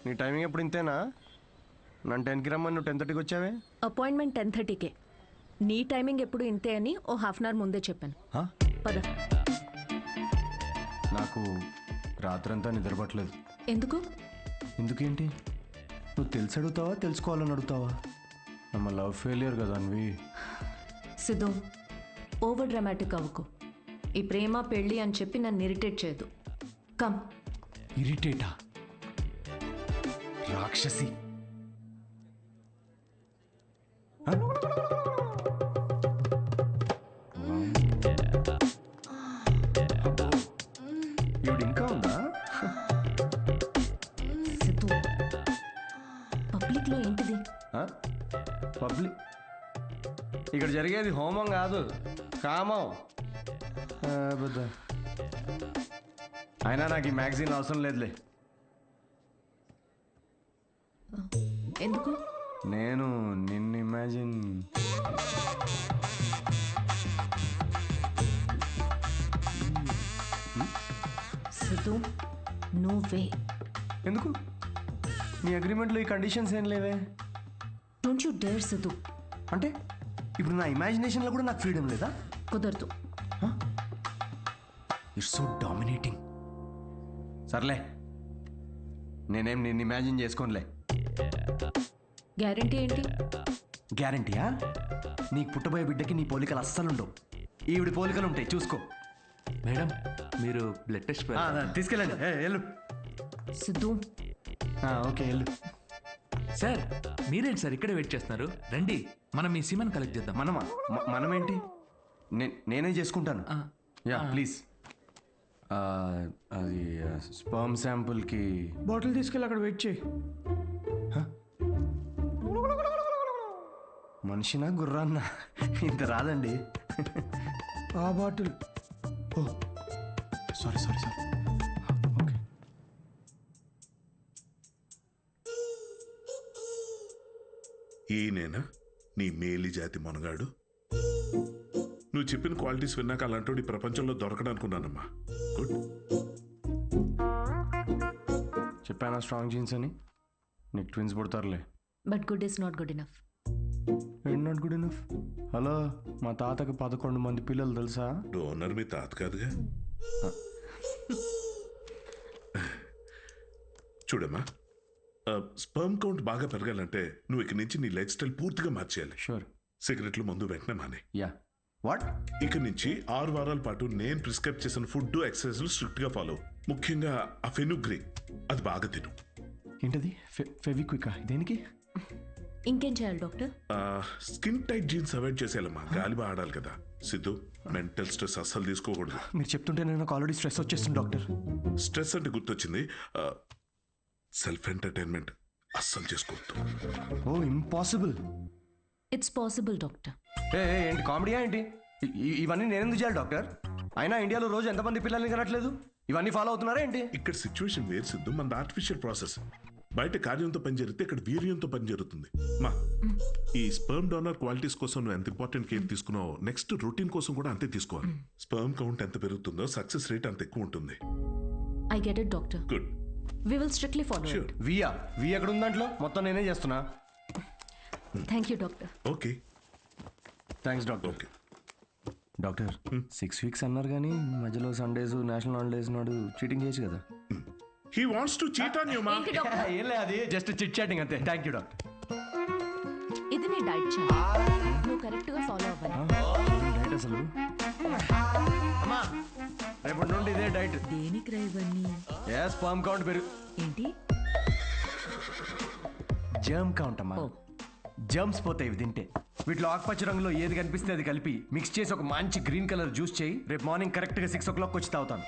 నీ టైమింగ్ ఎప్పుడు ఇంతేనా? నన్ను 10కి రమ్మని నువ్వు 10:30కి వచ్చావే. అపాయింట్మెంట్ 10:30కే. నీ టైమింగ్ ఎప్పుడు ఇంతే అని ఓ హాఫ్ అన్ అవర్ ముందే చెప్పాను. పద. నాకు రాత్రంతా నిద్రపట్టలేదు. ఎందుకు? ఎందుకేంటి? నువ్వు తెలిసి అడుగుతావా తెలుసుకోవాలని అడుగుతావా? నమ్మ లవ్ ఫెయిలియర్ కదా అన్వి. సిద్ధు, ఓవర్ డ్రామాటిక్ అవ్వకు. ఈ ప్రేమ పెళ్ళి అని చెప్పి నన్ను ఇరిటేట్ చేయదు. కమ్. ఇరిటేటా? రాక్షసి. ఇవిడు ఇంకా ఉందా? సిద్ధు, పబ్లిక్లో ఏంటిది? పబ్లిక్ ఇక్కడ జరిగేది హోమం కాదు, కామం. అయినా నాకు ఈ మ్యాగజైన్ అవసరం లేదులే. ఎందుకు? నేను నిన్ను ఇమాజిన్ సిద్ధు, నువ్వే. ఎందుకు? నీ అగ్రిమెంట్లో ఈ కండిషన్స్ ఏం లేవే. Don't you dare Siddhu. అంటే ఇప్పుడు నా ఇమాజినేషన్లో కూడా నాకు ఫ్రీడమ్ లేదా? కుదరదు. It's so dominating. సర్లే, నేనేం నిన్ను ఇమాజిన్ చేసుకోనులే. గ్యారంటీ ఏంటి? గ్యారంటీయా? నీకు పుట్టబోయే బిడ్డకి నీ పోలికలు అస్సలు ఉండవు. ఈవిడి పోలికలు ఉంటాయి, చూసుకో. మేడం, మీరు బ్లడ్ టెస్ట్ తీసుకెళ్ళండి. వెళ్ళు. సిద్ధు. ఓకే, వెళ్ళు. సార్, మీరేంటి సార్ ఇక్కడే వెయిట్ చేస్తున్నారు? రండి, మనం మీ సిమన్ కలెక్ట్ చేద్దాం. మనమా? మనమేంటి? నేనే చేసుకుంటాను. Yeah please. అది స్పర్మ్ శాంపుల్కి బాటిల్ తీసుకెళ్ళి అక్కడ వెయిట్ చేయి. మనిషినా గుర్రాన్నా? ఇంత రాదండి. ఆ బాటిల్. ఓ సారీ సారీ సారీ. ఓకే. ఈయనేనా నీ మేలి జాతి మొనగాడు? నువ్వు చెప్పిన క్వాలిటీస్ విన్నాక అలాంటి ఈ ప్రపంచంలో దొరకడనుకున్నానమ్మా. గుడ్. చెప్పానా స్ట్రాంగ్ జీన్స్ అని? నీకు ట్విన్స్ పుడతారులే. But good is not good enough. ఏంటి నాట్ గుడ్ ఇనఫ్? హలో, మా తాతకి 11 మంది పిల్లలు తెలుసా? డోనర్ మీ తాత కాదుగా. చూడమ్మా, స్పర్మ్ కౌంట్ బాగా పెరగాలంటే నువ్వు ఇక్కడి నుంచి నీ లైఫ్ స్టైల్ పూర్తిగా మార్చేయాలి. షూర్. సిగరెట్లు, మందు వెంటనే మానే. యా. వాట్? ఇక నుంచి 6 వారాల పాటు నేను ప్రిస్క్రైబ్ చేసిన ఫుడ్, ఎక్సర్సైజ్లు స్ట్రిక్ట్ గా ఫాలో. ముఖ్యంగా ఆ ఫెనుగ్రీక్, అది బాగా తిను. ఏంటది? ఫెవిక్వికా? దేనికి? ఇంకేం చేయాలి doctor? Skin tight jeans avoid చేసేయాలమ్మా, గాలి బాగా ఆడాలి కదా. సిద్ధు, మెంటల్ స్ట్రెస్ అస్సలు తీసుకోకూడదు. మీరు చెప్తుంటే నాకు ఆల్రెడీ స్ట్రెస్ వచ్చేస్తుంది డాక్టర్. స్ట్రెస్ అంటే గుర్తొచ్చింది, సెల్ఫ్ ఎంటర్టైన్మెంట్ అస్సలు చేసుకోవద్దు. Oh impossible. It's possible doctor. ఏంటి కామెడీయా ఏంటి? ఇవన్నీ నేను ఎందుకు చేయాలి డాక్టర్? అయినా ఇండియాలో రోజు ఎంతమంది పిల్లల్ని కనట్లేదు? ఇవన్నీ ఫాలో అవుతున్నారా ఏంటి? ఇక్కడ సిచ్యువేషన్ వేరు సిద్ధు, మన ఆర్టిఫిషియల్ ప్రాసెస్. బయట కార్యంతో పని జరిగితే ఇక్కడ వీర్యంతో పని జరుగుతుంది. మా ఈ స్పర్మ్ డోనర్ క్వాలిటీస్ కోసం నువ్వు ఎంత ఇంపార్టెంట్ కేర్ తీసుకున్నావో నెక్స్ట్ రొటీన్ కోసం కూడా అంతే తీసుకోవాలి. స్పర్మ్ కౌంట్ ఎంత పెరుగుతుందో సక్సెస్ రేట్ అంత ఎక్కువ ఉంటుంది. I get it doctor. Good. We will strictly follow it. వి ఎక్కడ ఉంది దాంట్లో? మొత్తం నేనే చేస్తున్నా. Thank you doctor. Okay, thanks doctor. Okay doctor, 6 weeks అన్నారు కానీ మధ్యలో సండేస్, నేషనల్ హాలిడేస్ నాడు చీటింగ్ చేయొచ్చు కదా? He wants to cheat on you మా. ఏం లేదు, అది జస్ట్ చిట్ చాటింగ్ అంతే. Thank you doctor. ఇది నీ డైట్ చార్ట్, నువ్వు కరెక్ట్ గా ఫాలో అవ్వాలి. డైట్ అసలు అమ్మా రేపటి నుండి ఇదే డైట్. దేనికి రా ఇవన్నీ? స్పర్మ్ కౌంట్ పెరుగు. ఏంటి? జర్మ్ కౌంట్ అమ్మా. జర్మ్స్ పోతాయి ఇవి తింటే. వీటిలో ఆకుపచ్చ రంగులో ఏది కనిపిస్తే అది కలిపి మిక్స్ చేసి ఒక మంచి గ్రీన్ కలర్ జ్యూస్ చేయి. రేపు మార్నింగ్ కరెక్ట్గా 6 o'clock వచ్చి తాగుతాను.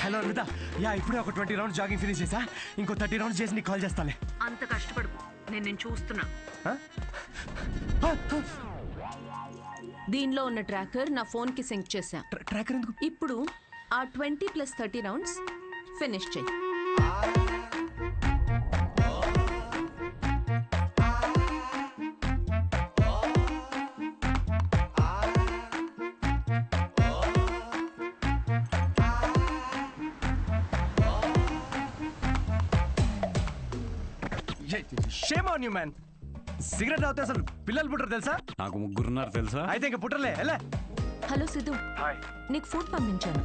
హలో అనిత, ఇప్పుడే ఒక 20 rounds జాగింగ్ ఫినిష్ చేసా. ఇంకో 30 rounds చేసి నీకు కాల్ చేస్తాలే. అంత కష్టపడు, నేను చూస్తున్నా. దీనిలో ఉన్న ట్రాకర్ నా ఫోన్ కి సింక్ చేశా. ట్రాకర్ ఎందుకు? ఇప్పుడు ఆ 20 + 30 rounds ఫినిష్ చేయి. Shame on you man. Cigarette తాగితే అసలు పిల్లలు పుట్టరు తెలుసా? నాకు ముగ్గురున్నారు తెలుసా? అయితే ఇంకా పుట్టలే. ఎలా? హలో సిద్ధు, నీకు ఫుడ్ పంపించాను.